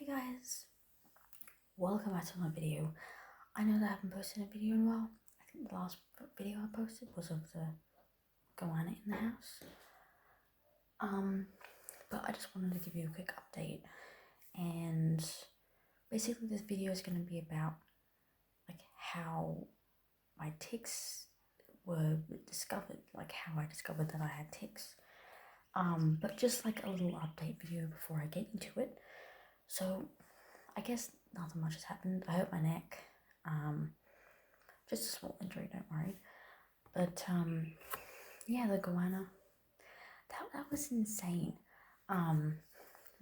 Hey guys, welcome back to my video. I know that I haven't posted a video in a while. I think the last video I posted was of the goanna in the house. But I just wanted to give you a quick update, and basically this video is going to be about like how my tics were discovered, like how I discovered that I had tics. But just like a little update video before I get into it. So I guess nothing much has happened. I hurt my neck. Just a small injury, don't worry. But yeah, the goanna, that was insane. But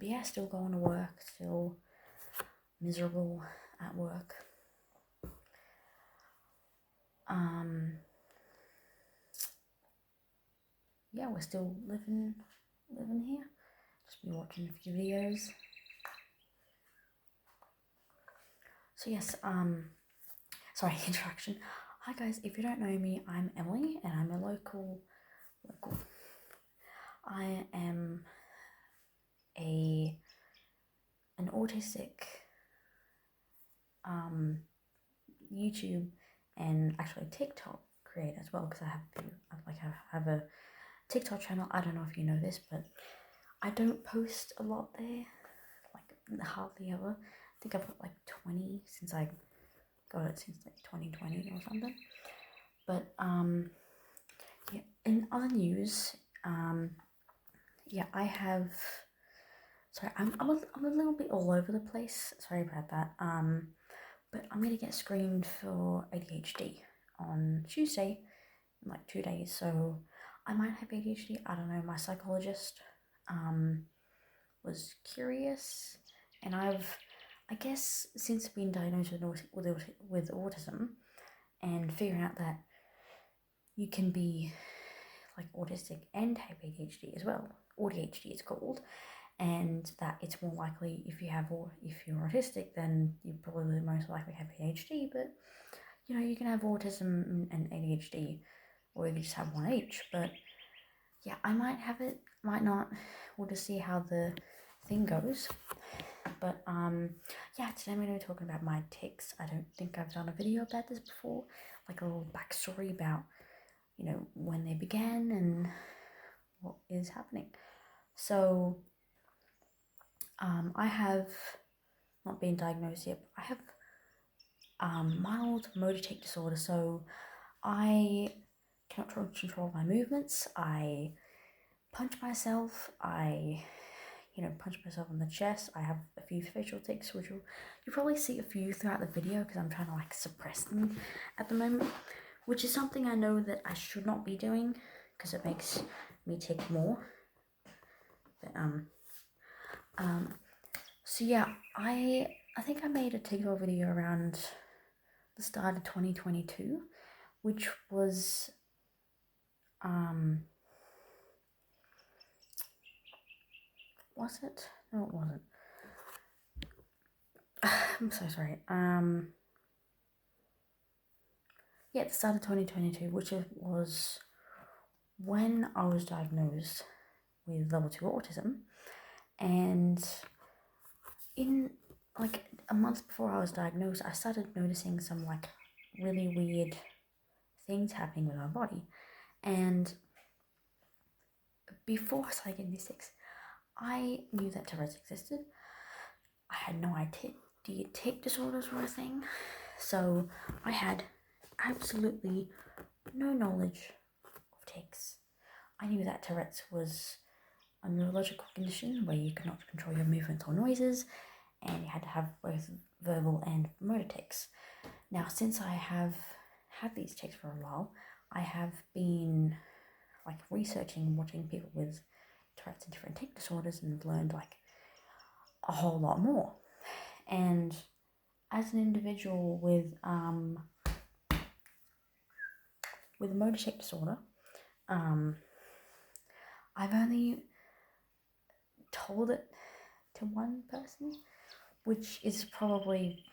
yeah, still going to work, still miserable at work. Yeah, we're still living here. Just been watching a few videos. So yes, sorry, introduction. Hi guys, if you don't know me, I'm Emily and I'm a local. I am an autistic YouTube and actually TikTok creator as well, because I have a TikTok channel. I don't know if you know this, but I don't post a lot there, like hardly ever. I think I've got like 20 since I got it since like 2020 or something. But yeah, in other news, yeah, I have. Sorry, I'm a little bit all over the place. Sorry about that. But I'm gonna get screened for ADHD on Tuesday in like 2 days. So I might have ADHD. I don't know. My psychologist was curious, and I guess since being diagnosed with autism and figuring out that you can be like autistic and have ADHD as well. ADHD it's called. And that it's more likely if you're autistic, then you probably most likely have ADHD. But you know, you can have autism and ADHD, or you just have one each. But yeah, I might have it, might not. We'll just see how the thing goes. But yeah, today I'm going to be talking about my tics. I don't think I've done a video about this before, like a little backstory about, you know, when they began and what is happening. So I have not been diagnosed yet, but I have mild motor tic disorder. So I cannot control my movements. I punch myself. I punch myself on the chest. I have a few facial tics, which you'll probably see a few throughout the video because I'm trying to like suppress them at the moment, which is something I know that I should not be doing because it makes me tic more. But so yeah, I think I made a TikTok video around the start of 2022, which was was it? No, it wasn't. I'm so sorry. Yeah, the start of 2022, which was when I was diagnosed with level 2 autism, and in like a month before I was diagnosed, I started noticing some like really weird things happening with my body. And before I started getting these tics, I knew that Tourette's existed. I had no idea tic disorders were a thing. So I had absolutely no knowledge of tics. I knew that Tourette's was a neurological condition where you cannot control your movements or noises, and you had to have both verbal and motor tics. Now, since I have had these tics for a while, I have been like researching and watching people with Tourette's and different tic disorders and learned like a whole lot more. And as an individual with a motor tic disorder, I've only told it to one person, which is probably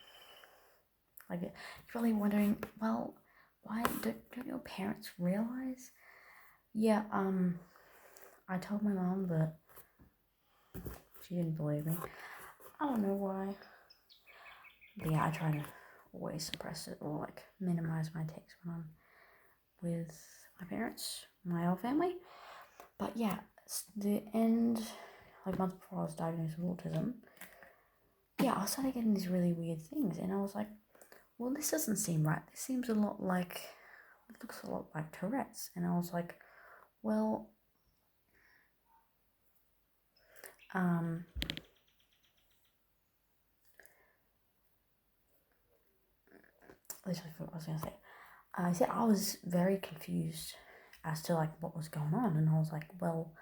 like, you're probably wondering, well, why don't your parents realize? Yeah, I told my mom, but she didn't believe me. I don't know why. But yeah, I try to always suppress it or like minimize my tics when I'm with my parents, my whole family. But yeah, the end, like months before I was diagnosed with autism, yeah, I started getting these really weird things, and I was like, well, this doesn't seem right. This seems a lot like, it looks a lot like Tourette's. And I was like, well, at least I forgot what I was going to say. I was very confused as to like what was going on, and I was like, well,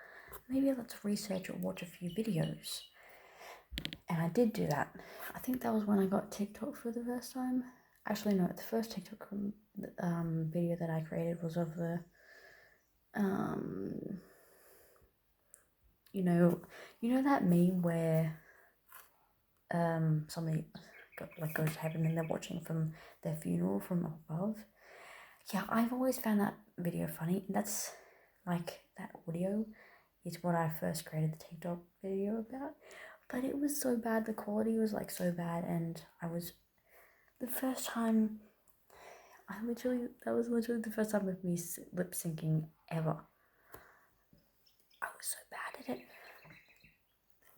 maybe let's research or watch a few videos. And I did do that. I think that was when I got TikTok for the first time. Actually, no, the first TikTok video that I created was of the you know that meme where somebody goes to heaven and they're watching from their funeral from above. Yeah, I've always found that video funny. That's like that audio is what I first created the TikTok video about. But it was so bad, the quality was like so bad, and the first time, that was literally the first time with me lip syncing ever. I was so bad at it.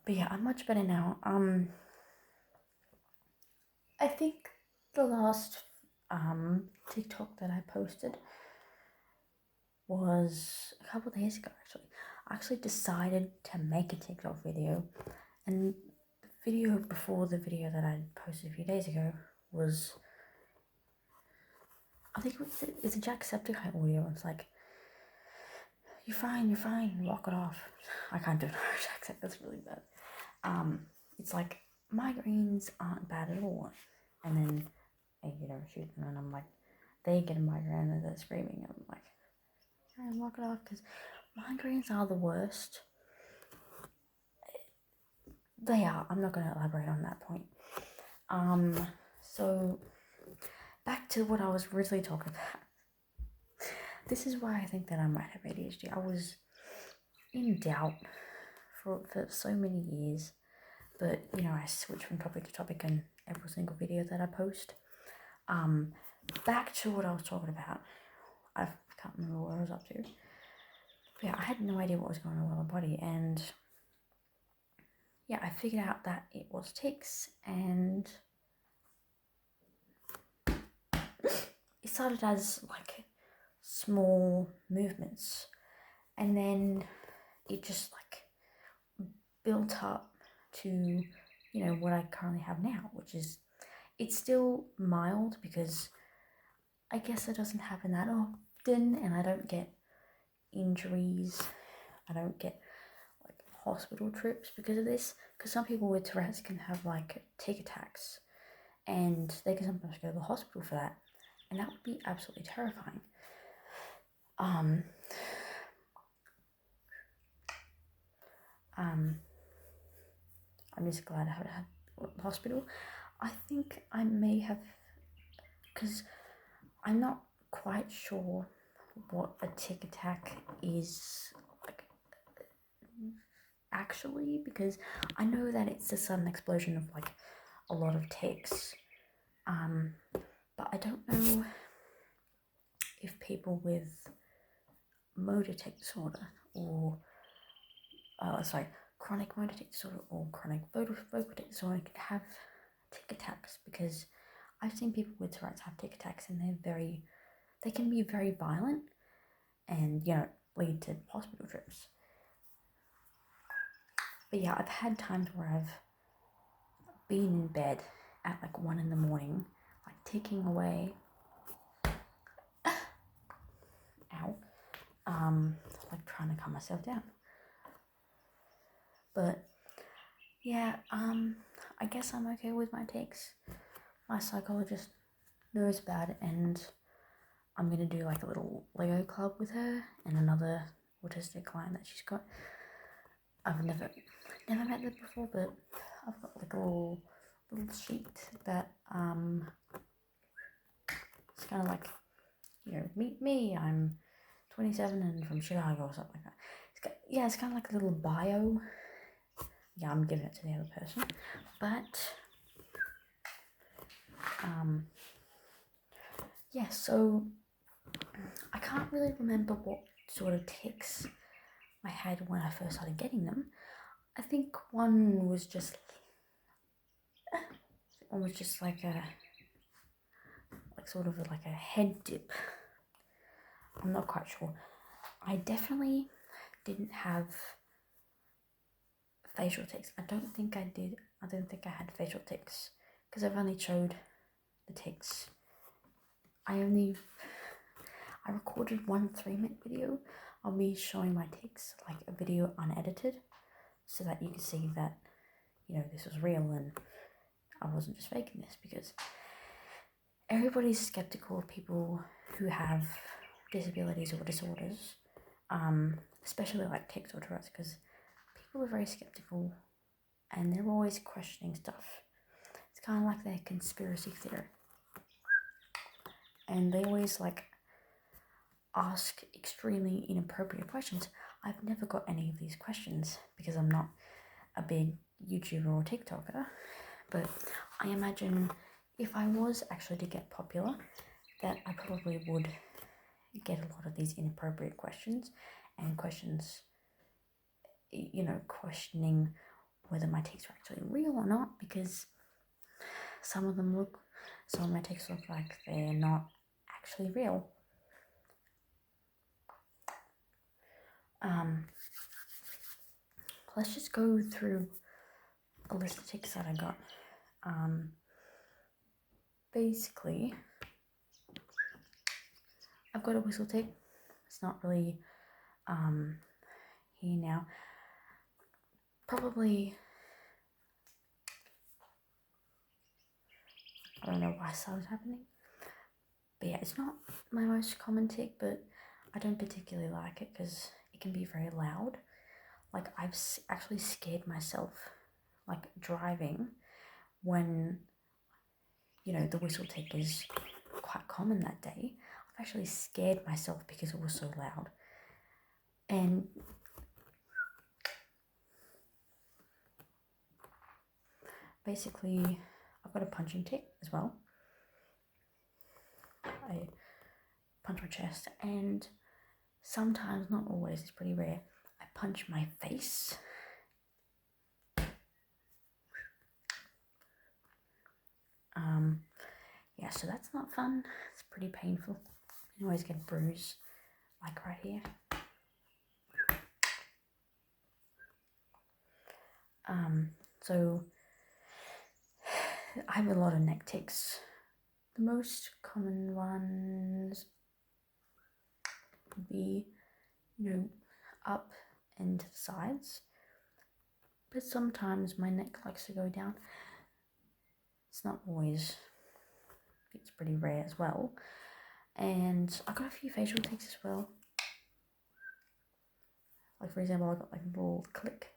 But yeah, I'm much better now. I think the last TikTok that I posted was a couple of days ago actually. I actually decided to make a TikTok video, and the video before the video that I posted a few days ago was, I think it's a Jacksepticeye audio. It's like, you're fine, walk it off. I can't do it. Jacksepticeye, that's really bad. It's like, migraines aren't bad at all. And then shoot, and then I'm like, they get a migraine and they're screaming. I'm like, try and walk it off, because migraines are the worst. They are. I'm not going to elaborate on that point. So back to what I was originally talking about. This is why I think that I might have ADHD. I was in doubt for so many years, but I switch from topic to topic in every single video that I post. Back to what I was talking about. I can't remember what I was up to. But yeah, I had no idea what was going on with my body, and yeah, I figured out that it was tics, and it started as like small movements, and then it just like built up to what I currently have now, which is, it's still mild because I guess it doesn't happen that often, and I don't get injuries, I don't get like hospital trips because of this, because some people with Tourette's can have like tic attacks, and they can sometimes go to the hospital for that, and that would be absolutely terrifying. I'm just glad I haven't had the hospital. I think I may have, because I'm not quite sure what a tic attack is like actually, because I know that it's a sudden explosion of like a lot of tics, but I don't know if people with motor tic disorder or chronic motor tic disorder or chronic vocal tic disorder can have tic attacks, because I've seen people with Tourette's have tic attacks, and they can be very violent and lead to hospital trips. But yeah, I've had times where I've been in bed at like 1 a.m, like ticking away. Ow. Like trying to calm myself down. But yeah, I guess I'm okay with my tics. My psychologist knows about it, and I'm gonna do like a little Lego club with her and another autistic client that she's got. I've never met them before, but I've got like a little sheet that it's kind of like, meet me, I'm 27 and from Chicago or something like that. It's kind of like a little bio yeah, I'm giving it to the other person. But yeah, so I can't really remember what sort of tics I had when I first started getting them. I think one was just like a head dip. I'm not quite sure. I definitely didn't have facial tics. I don't think I did. I don't think I had facial tics because I've only showed the tics. I recorded one 3-minute video of me showing my tics, like a video unedited, so that you could see that, you know, this was real and I wasn't just faking this, because everybody's skeptical of people who have disabilities or disorders, especially like tics or Tourette's, because people are very skeptical and they're always questioning stuff. It's kind of like their conspiracy theory. And they always like ask extremely inappropriate questions. I've never got any of these questions because I'm not a big YouTuber or TikToker, but I imagine if I was actually to get popular, that I probably would get a lot of these inappropriate questions, and questions, you know, questioning whether my tics are actually real or not, because some of my tics look like they're not actually real. Let's just go through a list of tics that I got. Basically, I've got a whistle tic. It's not really here now. Probably, I don't know why it started happening. But yeah, it's not my most common tic, but I don't particularly like it because it can be very loud. Like, I've actually scared myself, like driving, when, you know, the whistle tic is quite common that day. I've actually scared myself because it was so loud. And basically, I've got a punching tic as well. I punch my chest, and sometimes, not always, it's pretty rare, I punch my face. Yeah, so that's not fun. It's pretty painful. You always get a bruise, like right here. So I have a lot of neck tics. The most common ones would be, you know, up and to the sides. But sometimes my neck likes to go down. It's not always, it's pretty rare as well. And I've got a few facial tics as well. Like, for example, I've got like a little click.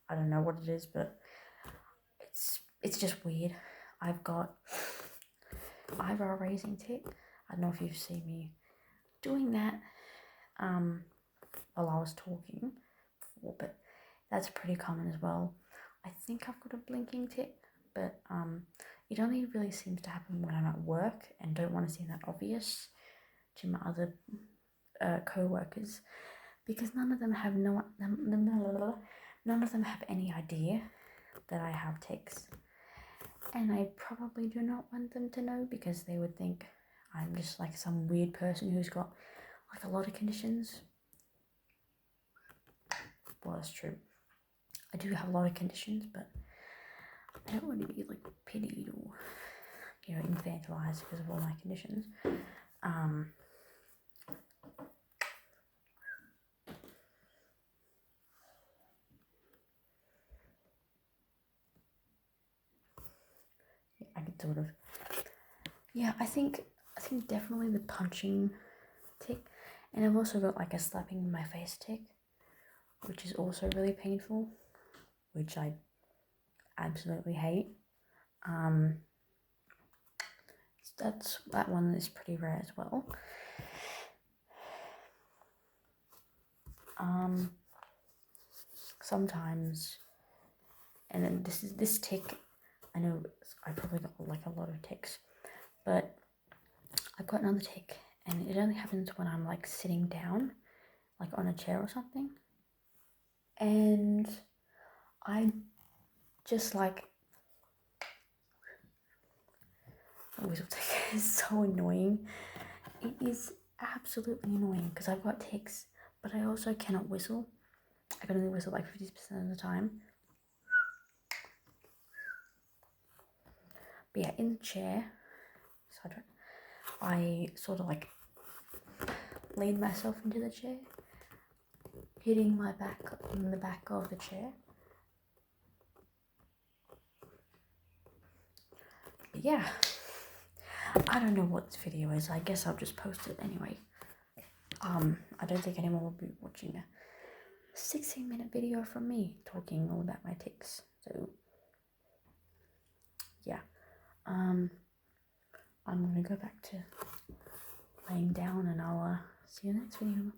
I don't know what it is, but it's just weird. I've got eyebrow raising tic. I don't know if you've seen me doing that while I was talking before, but that's pretty common as well. I think I've got a blinking tic, but it only really seems to happen when I'm at work and don't want to seem that obvious to my other co-workers, because none of them have any idea that I have tics, and I probably do not want them to know, because they would think I'm just like some weird person who's got like a lot of conditions. Well, that's true. I do have a lot of conditions, but I don't want to be like pitied or, you know, infantilized because of all my conditions. I could sort of, yeah, I think definitely the punching tic, and I've also got like a slapping my face tic, which is also really painful, which I absolutely hate. That one is pretty rare as well. Sometimes And then this tick. I know I probably got like a lot of ticks, but I've got another tick, and it only happens when I'm like sitting down, like on a chair or something, and I just like a whistle tick is so annoying. It is absolutely annoying because I've got tics, but I also cannot whistle. I can only whistle like 50% of the time. But yeah, in the chair, I sort of like lean myself into the chair, hitting my back in the back of the chair. But yeah, I don't know what this video is. I guess I'll just post it anyway. I don't think anyone will be watching a 16-minute video from me talking all about my tics. So yeah, I'm gonna go back to laying down, and I'll see you in the next video.